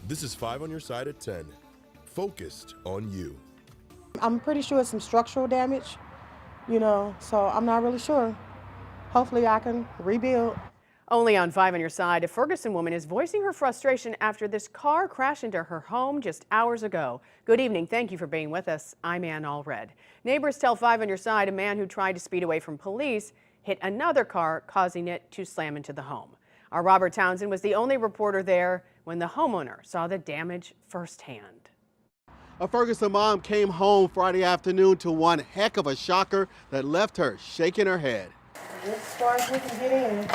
This is 5 on your side at 10. Focused on you. I'm pretty sure it's some structural damage, so I'm not really sure. Hopefully I can rebuild. Only on 5 on your side, a Ferguson woman is voicing her frustration after this car crashed into her home just hours ago. Good evening. Thank you for being with us. I'm Ann Allred. Neighbors tell 5 on your side a man who tried to speed away from police hit another car, causing it to slam into the home. Our Robert Townsend was the only reporter there when the homeowner saw the damage firsthand. A Ferguson mom came home Friday afternoon to one heck of a shocker that left her shaking her head. As far as we can get in.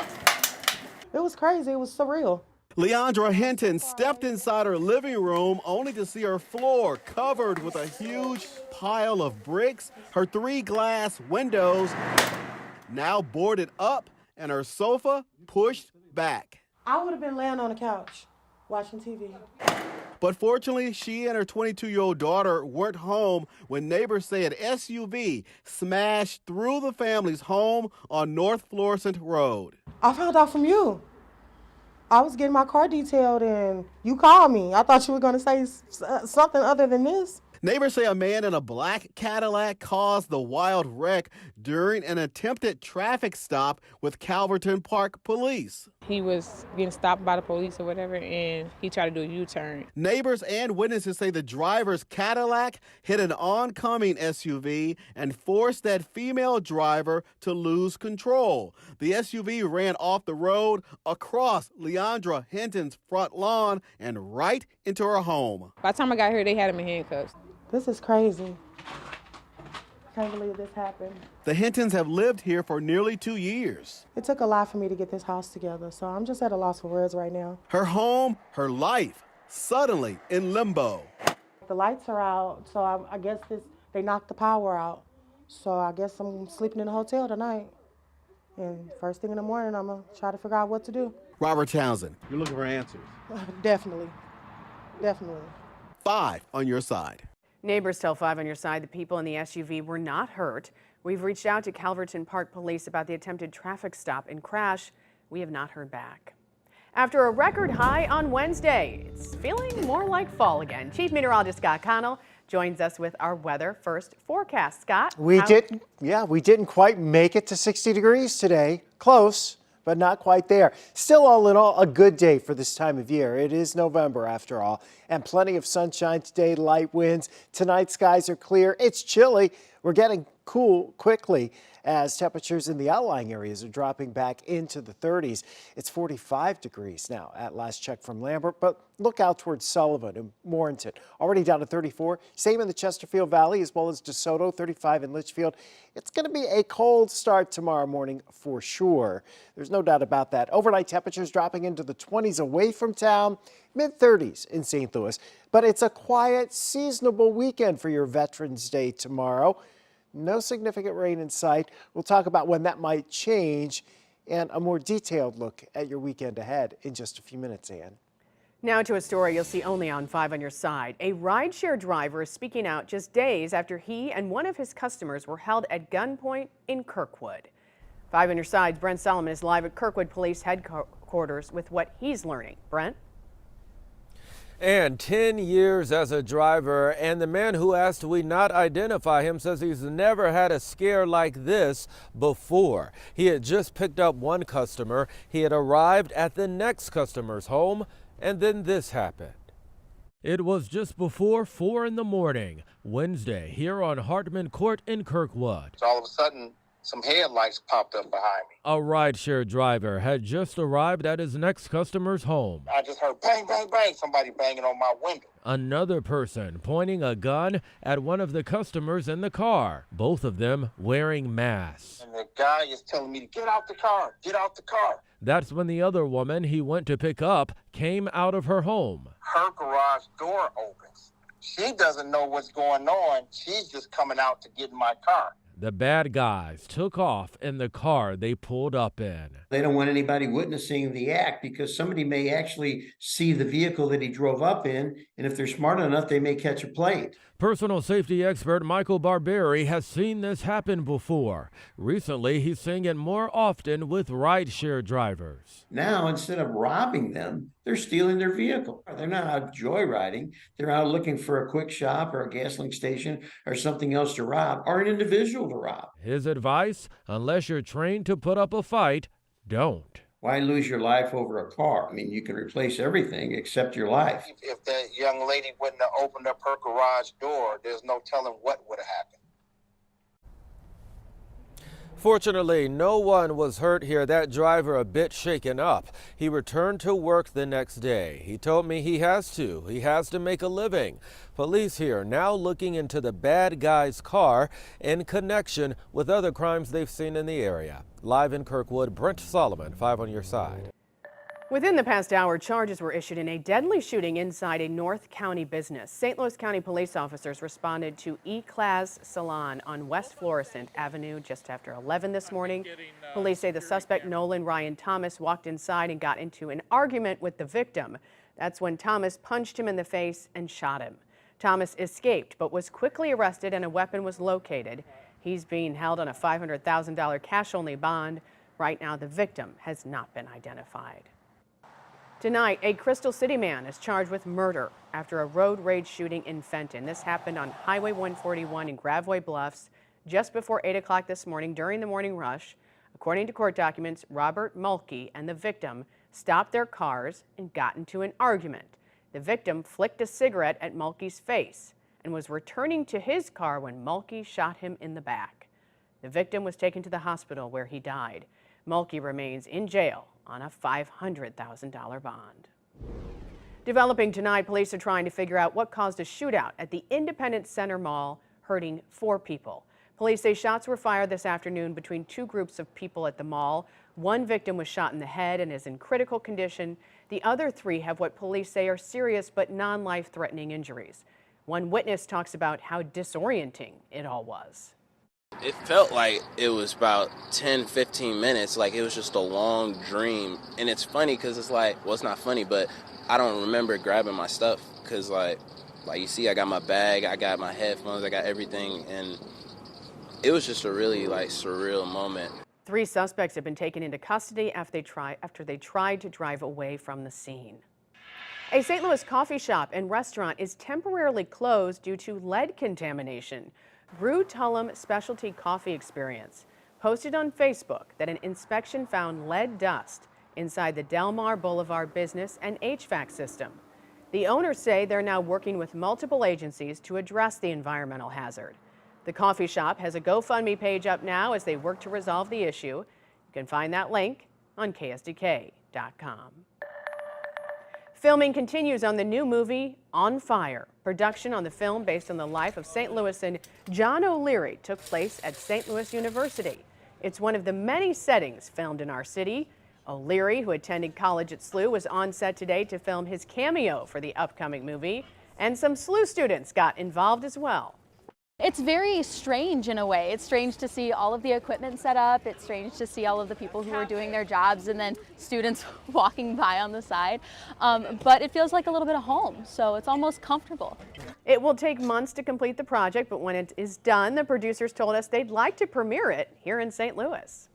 It was crazy. It was surreal. Leandra Hinton stepped inside her living room only to see her floor covered with a huge pile of bricks, her 3 glass windows now boarded up, and her sofa pushed back. I would have been laying on the couch watching TV. But fortunately, she and her 22-year-old daughter weren't home when neighbors say an SUV smashed through the family's home on North Florissant Road. I found out from you. I was getting my car detailed and you called me. I thought you were going to say something other than this. Neighbors say a man in a black Cadillac caused the wild wreck during an attempted traffic stop with Calverton Park police. He was getting stopped by the police or whatever, and he tried to do a U-turn. Neighbors and witnesses say the driver's Cadillac hit an oncoming SUV and forced that female driver to lose control. The SUV ran off the road across Leandra Hinton's front lawn and right into her home. By the time I got here, they had him in handcuffs. This is crazy. I can't believe this happened. The Hintons have lived here for nearly 2 years. It took a lot for me to get this house together, so I'm just at a loss for words right now. Her home, her life, suddenly in limbo. The lights are out, so I guess they knocked the power out. So I guess I'm sleeping in a hotel tonight. And first thing in the morning, I'm going to try to figure out what to do. Robert Townsend, you're looking for answers. Definitely. 5 on your side. Neighbors tell 5 on your side the people in the SUV were not hurt. We've reached out to Calverton Park Police about the attempted traffic stop and crash. We have not heard back. After a record high on Wednesday, it's feeling more like fall again. Chief Meteorologist Scott Connell joins us with our weather first forecast. Scott? We didn't quite make it to 60 degrees today. Close, but not quite there. Still, all in all, a good day for this time of year. It is November after all, and plenty of sunshine today, light winds. Tonight, skies are clear. It's chilly. We're getting cool quickly as temperatures in the outlying areas are dropping back into the 30s. It's 45 degrees now at last check from Lambert, but look out towards Sullivan and Warrenton. Already down to 34. Same in the Chesterfield Valley as well as DeSoto, 35 in Litchfield. It's going to be a cold start tomorrow morning for sure. There's no doubt about that. Overnight temperatures dropping into the 20s away from town, mid-30s in St. Louis. But it's a quiet, seasonable weekend for your Veterans Day tomorrow. No significant rain in sight. We'll talk about when that might change and a more detailed look at your weekend ahead in just a few minutes, Ann. Now to a story you'll see only on 5 on your side. A rideshare driver is speaking out just days after he and one of his customers were held at gunpoint in Kirkwood. 5 on your side's Brent Solomon is live at Kirkwood Police headquarters with what he's learning. Brent? And 10 years as a driver, and the man who asked we not identify him says he's never had a scare like this before. He had just picked up one customer. He had arrived at the next customer's home, and then this happened. It was just before 4 in the morning, Wednesday, here on Hartman Court in Kirkwood. So all of a sudden, some headlights popped up behind me. A rideshare driver had just arrived at his next customer's home. I just heard bang, bang, bang, somebody banging on my window. Another person pointing a gun at one of the customers in the car, both of them wearing masks. And the guy is telling me to get out the car, get out the car. That's when the other woman he went to pick up came out of her home. Her garage door opens. She doesn't know what's going on. She's just coming out to get in my car. The bad guys took off in the car they pulled up in. They don't want anybody witnessing the act because somebody may actually see the vehicle that he drove up in, and if they're smart enough, they may catch a plate. Personal safety expert Michael Barberi has seen this happen before. Recently, he's seeing it more often with rideshare drivers. Now, instead of robbing them, they're stealing their vehicle. They're not out joyriding. They're out looking for a quick shop or a gasoline station or something else to rob, or an individual to rob. His advice, unless you're trained to put up a fight, don't. Why lose your life over a car? I mean, you can replace everything except your life. If that young lady wouldn't have opened up her garage door, there's no telling what would have happened. Fortunately, no one was hurt here. That driver a bit shaken up. He returned to work the next day. He told me he has to make a living. Police here now looking into the bad guy's car in connection with other crimes they've seen in the area. Live in Kirkwood, Brent Solomon, 5 on your side. Within the past hour, charges were issued in a deadly shooting inside a North County business. St. Louis County police officers responded to E-Class Salon on West Florissant Avenue just after 11 this morning. Police say the suspect, Nolan Ryan Thomas, walked inside and got into an argument with the victim. That's when Thomas punched him in the face and shot him. Thomas escaped but was quickly arrested and a weapon was located. He's being held on a $500,000 cash-only bond. Right now, the victim has not been identified. Tonight, a Crystal City man is charged with murder after a road rage shooting in Fenton. This happened on Highway 141 in Gravois Bluffs just before 8 o'clock this morning during the morning rush. According to court documents, Robert Mulkey and the victim stopped their cars and got into an argument. The victim flicked a cigarette at Mulkey's face and was returning to his car when Mulkey shot him in the back. The victim was taken to the hospital where he died. Mulkey remains in jail on a $500,000 bond. Developing tonight, police are trying to figure out what caused a shootout at the Independence Center Mall, hurting 4 people. Police say shots were fired this afternoon between 2 groups of people at the mall. One victim was shot in the head and is in critical condition. The other 3 have what police say are serious but non-life-threatening injuries. One witness talks about how disorienting it all was. It felt like it was about 10, 15 minutes, like it was just a long dream. And it's funny because it's like, well, it's not funny, but I don't remember grabbing my stuff because like you see, I got my bag, I got my headphones, I got everything. And it was just a really surreal moment. 3 suspects have been taken into custody after they tried to drive away from the scene. A St. Louis coffee shop and restaurant is temporarily closed due to lead contamination. Brew Tullum Specialty Coffee Experience posted on Facebook that an inspection found lead dust inside the Del Mar Boulevard business and HVAC system. The owners say they're now working with multiple agencies to address the environmental hazard. The coffee shop has a GoFundMe page up now as they work to resolve the issue. You can find that link on ksdk.com. Filming continues on the new movie, On Fire. Production on the film based on the life of St. Louisan John O'Leary took place at St. Louis University. It's one of the many settings filmed in our city. O'Leary, who attended college at SLU, was on set today to film his cameo for the upcoming movie, and some SLU students got involved as well. It's very strange in a way. It's strange to see all of the equipment set up. It's strange to see all of the people who are doing their jobs and then students walking by on the side. But it feels like a little bit of home, so it's almost comfortable. It will take months to complete the project, but when it is done, the producers told us they'd like to premiere it here in St. Louis.